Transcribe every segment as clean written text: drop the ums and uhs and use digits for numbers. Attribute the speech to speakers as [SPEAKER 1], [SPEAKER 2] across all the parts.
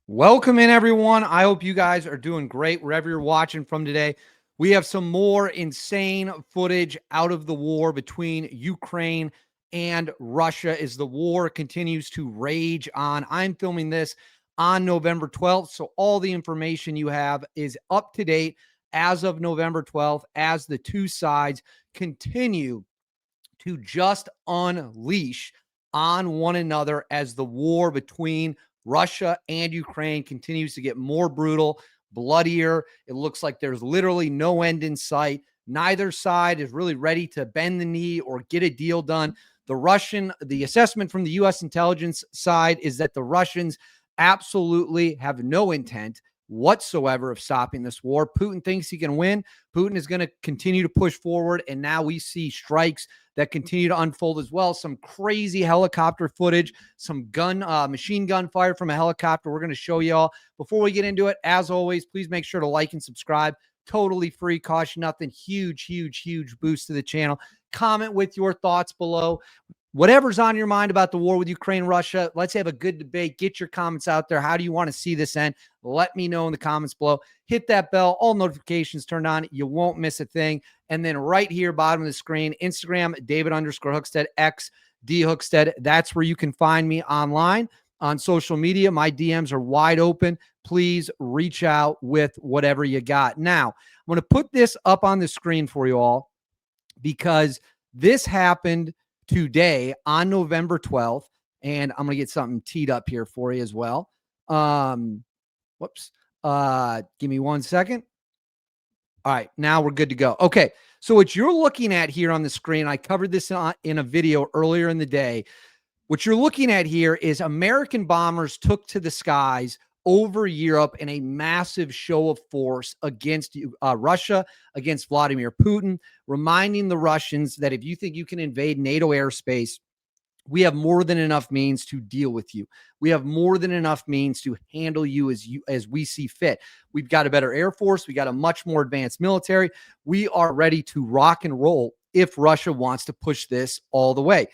[SPEAKER 1] Welcome in, everyone. I hope you guys are doing great wherever you're watching from today. We have some more insane footage out of the war between Ukraine and Russia as the war continues to rage on. I'm filming this on November 12th, so all the information you have is up to date as of November 12th as the two sides continue to just unleash on one another as the war between Russia and Ukraine continues to get more brutal, bloodier. It looks like there's literally no end in sight. Neither side is really ready to bend the knee or get a deal done. The assessment from the U.S. intelligence side is that the Russians absolutely have no intent whatsoever of stopping this war. Putin thinks he can win. Putin is going to continue to push forward. And now we see strikes that continue to unfold as well. Some crazy helicopter footage, some machine gun fire from a helicopter. We're going to show y'all. Before we get into it, as always, please make sure to like and subscribe. Totally free, cost nothing. Huge, huge, huge boost to the channel. Comment with your thoughts below. Whatever's on your mind about the war with Ukraine, Russia, let's have a good debate. Get your comments out there. How do you want to see this end? Let me know in the comments below. Hit that bell, all notifications turned on. You won't miss a thing. And then right here, bottom of the screen, Instagram, David_Hookstead, X, D Hookstead. That's where you can find me online on social media. My DMs are wide open. Please reach out with whatever you got. Now, I'm going to put this up on the screen for you all because this happened today on November 12th. And I'm going to get something teed up here for you as well. Whoops. Give me 1 second. All right, now we're good to go. Okay, so what you're looking at here on the screen, I covered this in a video earlier in the day. What you're looking at here is American bombers took to the skies over Europe in a massive show of force against Russia, against Vladimir Putin, reminding the Russians that if you think you can invade NATO airspace, we have more than enough means to deal with you. We have more than enough means to handle you as we see fit. We've got a better Air Force. We got a much more advanced military. We are ready to rock and roll if Russia wants to push this all the way.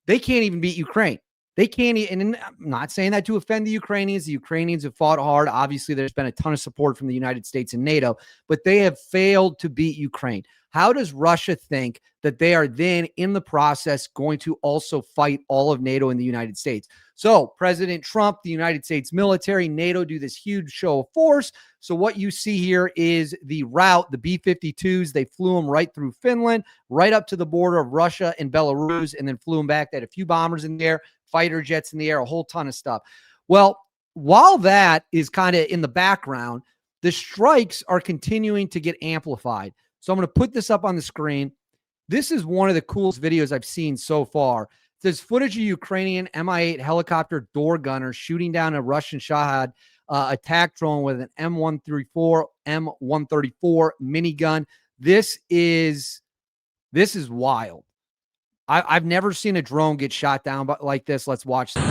[SPEAKER 1] They can't even beat Ukraine. They can't, and I'm not saying that to offend the Ukrainians. The Ukrainians have fought hard. Obviously, there's been a ton of support from the United States and NATO, but they have failed to beat Ukraine. How does Russia think that they are then in the process going to also fight all of NATO and the United States? So President Trump, the United States military, NATO do this huge show of force. So what you see here is the route, the B-52s. They flew them right through Finland, right up to the border of Russia and Belarus, and then flew them back. They had a few bombers in the air, fighter jets in the air, a whole ton of stuff. Well, while that is kind of in the background, the strikes are continuing to get amplified. So I'm going to put this up on the screen. This is one of the coolest videos I've seen so far. There's footage of Ukrainian Mi-8 helicopter door gunner shooting down a Russian Shahed attack drone with an M134 minigun. This is wild. I've never seen a drone get shot down like this. Let's watch this.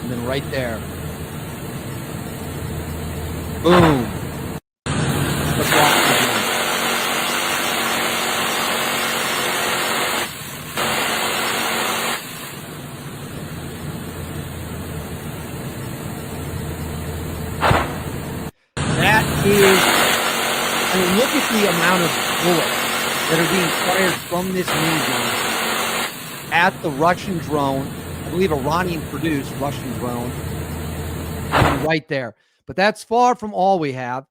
[SPEAKER 1] And then right there. Boom. Let's watch it again. That is, I mean, look at the amount of bullets that are being fired from this minigun at the Russian drone. I believe Iranian-produced Russian drone. And right there. But that's far from all we have. It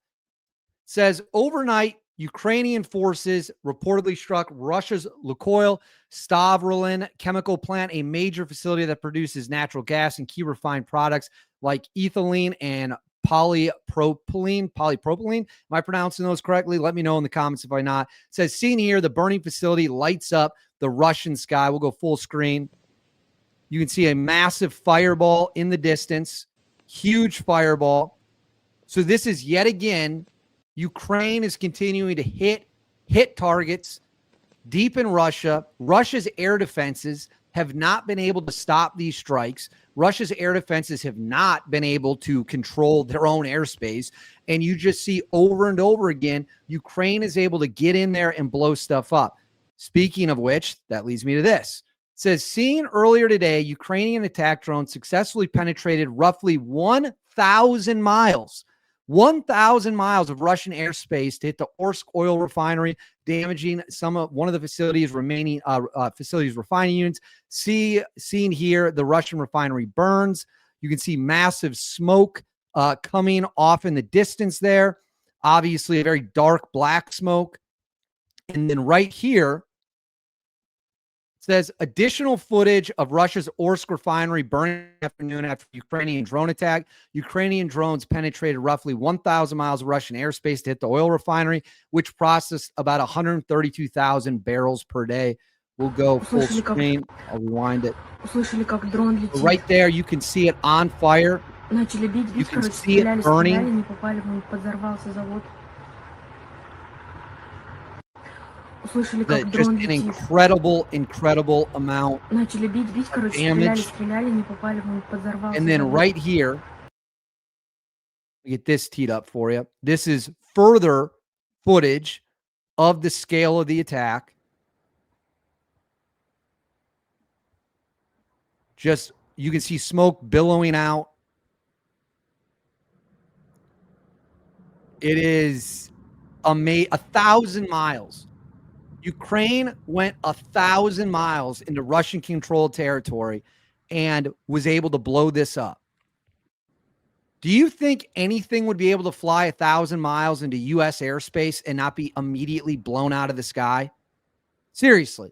[SPEAKER 1] says overnight, Ukrainian forces reportedly struck Russia's Lukoil Stavrolen chemical plant, a major facility that produces natural gas and key refined products like ethylene and polypropylene. Am I pronouncing those correctly? Let me know in the comments if I'm not. It says, seen here, the burning facility lights up the Russian sky. We'll go full screen. You can see a massive fireball in the distance. Huge fireball. So this is yet again, Ukraine is continuing to hit targets deep in Russia. Russia's air defenses have not been able to stop these strikes. Russia's air defenses have not been able to control their own airspace. And you just see over and over again, Ukraine is able to get in there and blow stuff up. Speaking of which, that leads me to this. It says, seen earlier today, Ukrainian attack drones successfully penetrated roughly 1,000 miles. 1,000 miles of Russian airspace to hit the Orsk oil refinery, damaging one of the facility's remaining facilities refining units. Seen here, the Russian refinery burns. You can see massive smoke coming off in the distance there. Obviously, a very dark black smoke. And then right here, says additional footage of Russia's Orsk refinery burning afternoon after Ukrainian drone attack. Ukrainian drones penetrated roughly 1,000 miles of Russian airspace to hit the oil refinery, which processed about 132,000 barrels per day. We'll go full screen. I'll rewind it. Right there, you can see it on fire. You can see it burning. Just an incredible amount of damage. And then right here, get this teed up for you. This is further footage of the scale of the attack. Just, you can see smoke billowing out. It is 1,000 miles. Ukraine went 1,000 miles into Russian-controlled territory and was able to blow this up. Do you think anything would be able to fly 1,000 miles into U.S. airspace and not be immediately blown out of the sky? Seriously.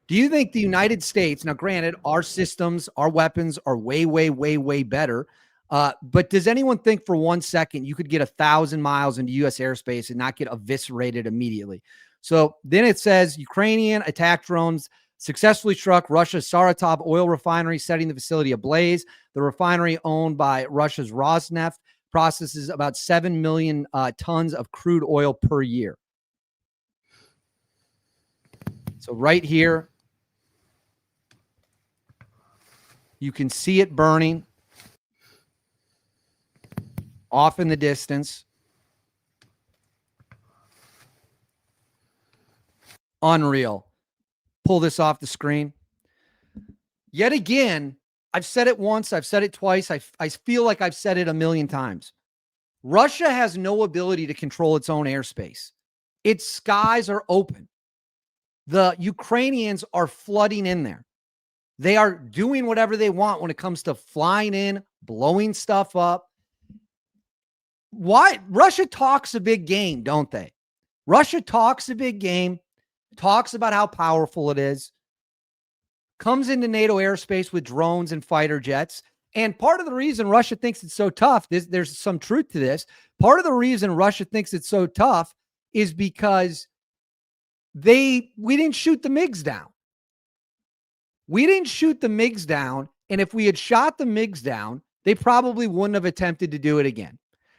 [SPEAKER 1] Do you think the United States, now granted, our systems, our weapons are way, way, way, way better, but does anyone think for 1 second you could get 1,000 miles into U.S. airspace and not get eviscerated immediately? So then it says Ukrainian attack drones successfully struck Russia's Saratov oil refinery, setting the facility ablaze. The refinery, owned by Russia's Rosneft, processes about 7 million tons of crude oil per year. So right here, you can see it burning off in the distance. Unreal. Pull this off the screen. Yet again, I've said it once, I've said it twice, I feel like I've said it a million times. Russia has no ability to control its own airspace. Its skies are open. The Ukrainians are flooding in there. They are doing whatever they want when it comes to flying in, blowing stuff up. Why? Russia talks a big game, don't they? Russia talks a big game, talks about how powerful it is, comes into NATO airspace with drones and fighter jets. And part of the reason Russia thinks it's so tough, there's some truth to this. Part of the reason Russia thinks it's so tough is because we didn't shoot the MiGs down. We didn't shoot the MiGs down. And if we had shot the MiGs down, they probably wouldn't have attempted to do it again.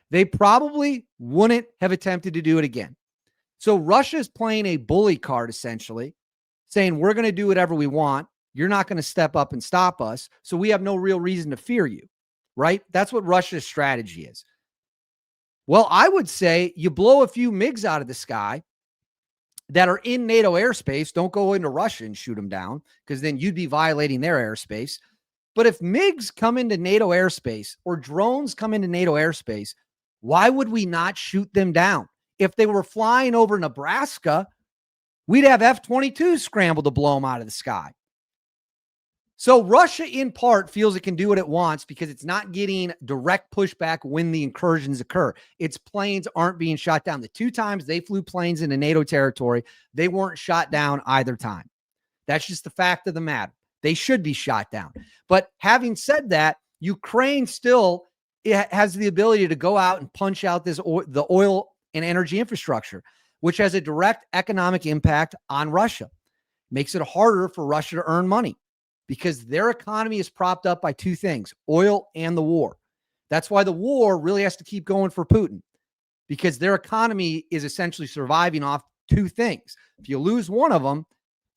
[SPEAKER 1] They probably wouldn't have attempted to do it again. So Russia is playing a bully card, essentially, saying we're going to do whatever we want. You're not going to step up and stop us. So we have no real reason to fear you, right? That's what Russia's strategy is. Well, I would say you blow a few MiGs out of the sky that are in NATO airspace. Don't go into Russia and shoot them down, because then you'd be violating their airspace. But if MiGs come into NATO airspace or drones come into NATO airspace, why would we not shoot them down? If they were flying over Nebraska, we'd have F-22 scramble to blow them out of the sky. So Russia, in part, feels it can do what it wants because it's not getting direct pushback when the incursions occur. Its planes aren't being shot down. The 2 times they flew planes into NATO territory, they weren't shot down either time. That's just the fact of the matter. They should be shot down. But having said that, Ukraine still has the ability to go out and punch out the oil and energy infrastructure, which has a direct economic impact on Russia. Makes it harder for Russia to earn money, because their economy is propped up by 2 things, oil and the war. That's why the war really has to keep going for Putin, because their economy is essentially surviving off 2 things. If you lose one of them,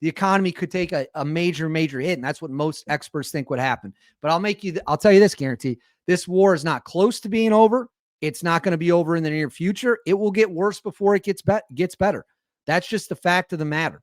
[SPEAKER 1] the economy could take a major, major hit. And that's what most experts think would happen. But I'll tell you this, guarantee, this war is not close to being over. It's not going to be over in the near future. It will get worse before it gets better. That's just the fact of the matter.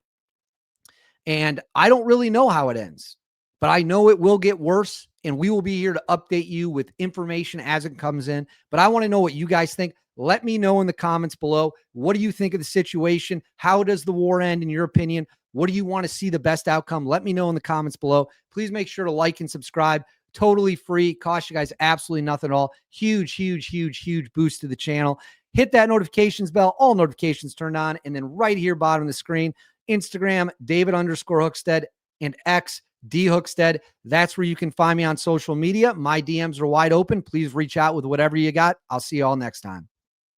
[SPEAKER 1] And I don't really know how it ends, but I know it will get worse. And we will be here to update you with information as it comes in. But I want to know what you guys think. Let me know in the comments below. What do you think of the situation? How does the war end in your opinion? What do you want to see the best outcome? Let me know in the comments below. Please make sure to like and subscribe. Totally free. Cost you guys absolutely nothing at all. Huge, huge, huge, huge boost to the channel. Hit that notifications bell. All notifications turned on. And then right here, bottom of the screen, Instagram, David_Hookstead, and X, D Hookstead. That's where you can find me on social media. My DMs are wide open. Please reach out with whatever you got. I'll see you all next time.